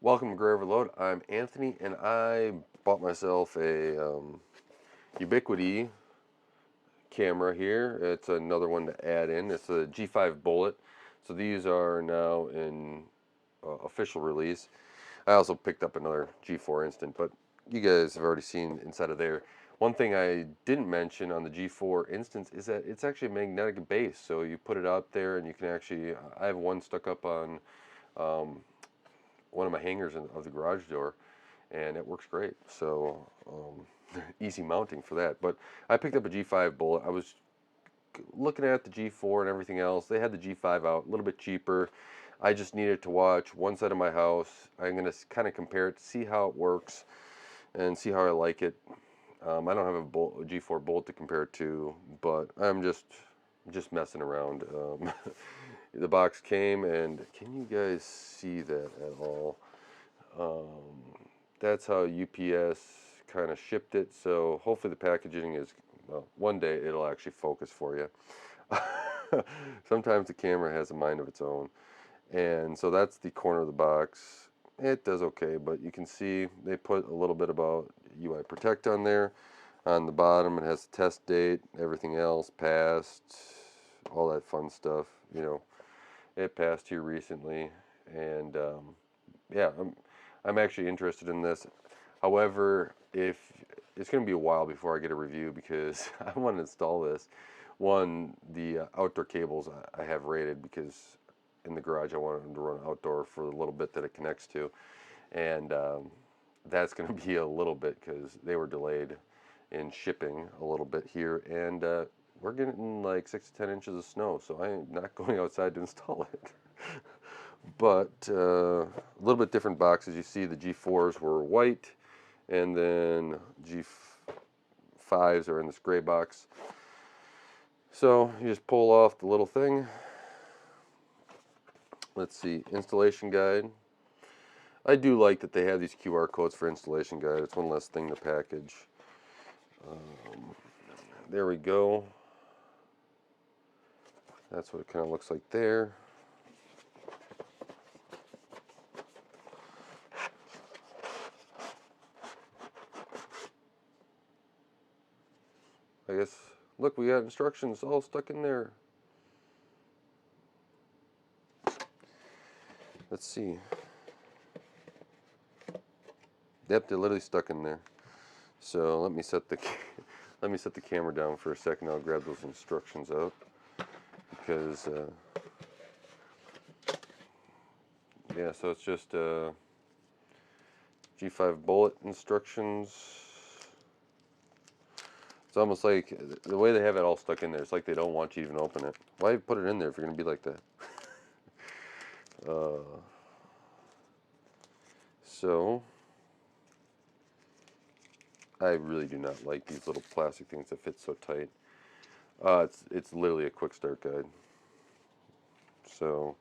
Welcome to Gray Overload. I'm Anthony, and I bought myself a Ubiquiti camera here. It's another one to add in. It's a G5 Bullet. So these are now in official release. I also picked up another G4 Instant, but you guys have already seen inside of there. One thing I didn't mention on the G4 Instance is that it's actually a magnetic base. So you put it out there, and you can actually. I have one stuck up on um, one of my hangers of the garage door, and it works great. So easy mounting for that. But I picked up a G5 Bullet. I was looking at the G4 and everything else. They had the G5 out, a little bit cheaper. I just needed to watch one side of my house. I'm gonna kind of compare it, see how it works, and see how I like it. I don't have a G4 Bullet to compare it to, but I'm just messing around. The box came, and can you guys see that at all? That's how UPS kind of shipped it. So hopefully the packaging is, well, one day it'll actually focus for you. Sometimes the camera has a mind of its own. And so that's the corner of the box. It does okay, but you can see they put a little bit about UI Protect on there. On the bottom, it has the test date, everything else passed, all that fun stuff. It passed here recently, and yeah, I'm actually interested in this. However, if it's going to be a while before I get a review because I want to install this. One, the outdoor cables I have rated because in the garage I wanted them to run outdoor for the little bit that it connects to, and that's going to be a little bit because they were delayed in shipping a little bit here, and we're getting like 6 to 10 inches of snow, so I am not going outside to install it. But a little bit different boxes. You see the G4s were white, and then G5s are in this gray box. So you just pull off the little thing. Let's see, installation guide. I do like that they have these QR codes for installation guide. It's one less thing to package. There we go. That's what it kind of looks like there. I guess, look, we got instructions all stuck in there. Let's see. Yep, they're literally stuck in there. So let me set the let me set the camera down for a second. I'll grab those instructions out because yeah. So it's just G5 Bullet instructions. It's almost like the way they have it all stuck in there. It's like they don't want you to even open it. Why put it in there if you're gonna be like that? So I really do not like these little plastic things that fit so tight. It's literally a quick start guide. So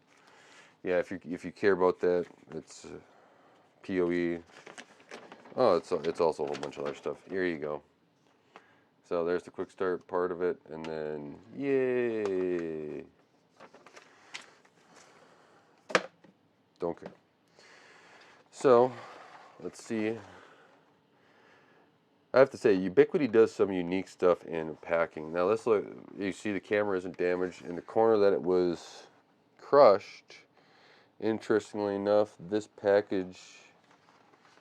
yeah, if you care about that, it's POE. Oh, it's also a whole bunch of other stuff. Here you go. So there's the quick start part of it, and then yay! Don't care. So let's see. I have to say, Ubiquiti does some unique stuff in packing. Now let's look. You see the camera isn't damaged. In the corner that it was crushed, interestingly enough, this package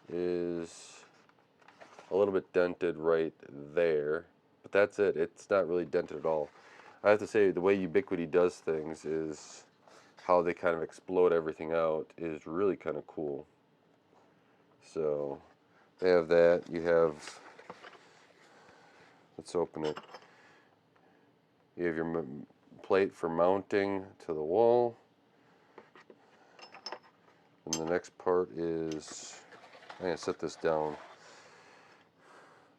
is a little bit dented right there. But that's it. It's not really dented at all. I have to say, the way Ubiquiti does things is how they kind of explode everything out is really kind of cool. So they have that. You have, let's open it. You have your plate for mounting to the wall. And the next part is, I'm going to set this down.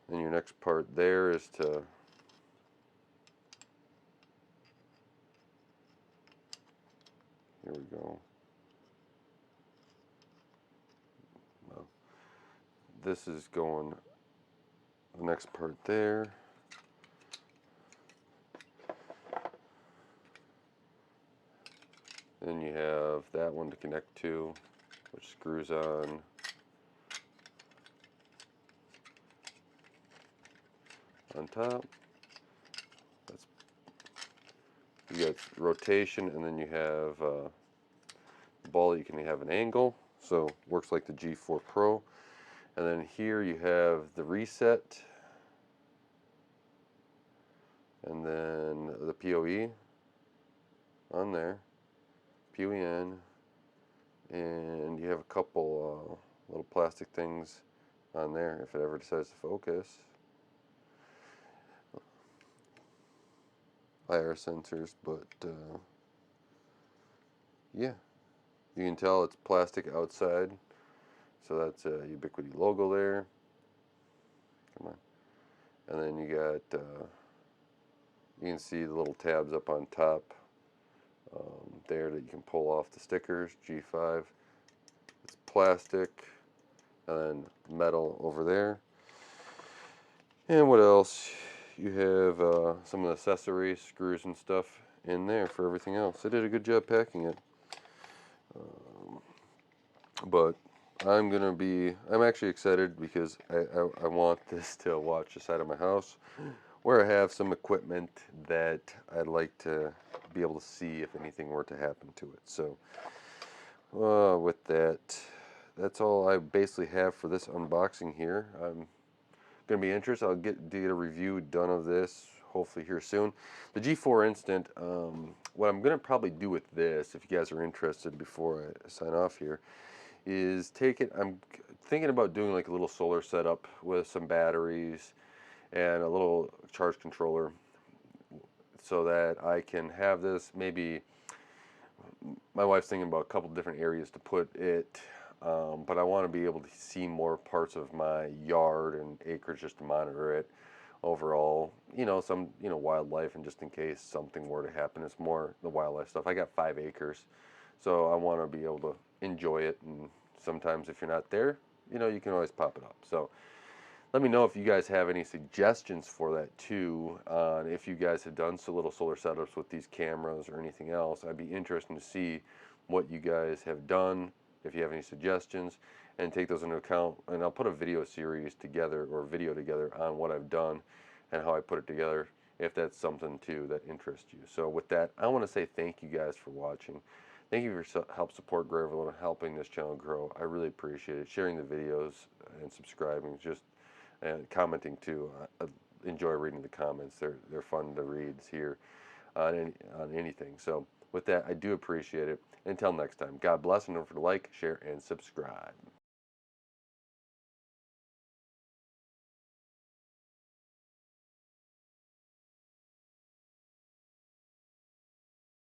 And your next part there is to here we go. Well, this is going the next part there. Then you have that one to connect to. which screws on top. That's, you got rotation, and then you have ball. You can have an angle, so works like the G4 Pro. And then here you have the reset, and then the PoE on there, PoE in, and you have a couple little plastic things on there if it ever decides to focus. IR sensors, but yeah, you can tell it's plastic outside, so that's a Ubiquiti logo there. Come on, and then you got you can see the little tabs up on top there that you can pull off the stickers. G5, it's plastic, and then metal over there. And what else? You have some of the accessories, screws and stuff in there for everything else. They did a good job packing it. But I'm actually excited because I want this to watch the side of my house where I have some equipment that I'd like to be able to see if anything were to happen to it. So with that, that's all I basically have for this unboxing here. I'm going to be interested. I'll get a review done of this hopefully here soon. The G4 Instant, what I'm going to probably do with this, if you guys are interested before I sign off here, is I'm thinking about doing like a little solar setup with some batteries and a little charge controller so that I can have this. Maybe my wife's thinking about a couple different areas to put it, but I want to be able to see more parts of my yard and acreage just to monitor it overall. Some wildlife, and just in case something were to happen, it's more the wildlife stuff. I got 5 acres, so I want to be able to enjoy it, and sometimes if you're not there, you can always pop it up. So let me know if you guys have any suggestions for that too. If you guys have done little solar setups with these cameras or anything else, I'd be interested to see what you guys have done, if you have any suggestions, and take those into account. And I'll put a video series together, or video together, on what I've done and how I put it together, if that's something too that interests you. So with that, I want to say thank you guys for watching. Thank you for help support Gravel and helping this channel grow. I really appreciate it. Sharing the videos and subscribing, and commenting too. I enjoy reading the comments. They're fun to read here on anything. So with that, I do appreciate it. Until next time, God bless, and don't forget to like, share, and subscribe.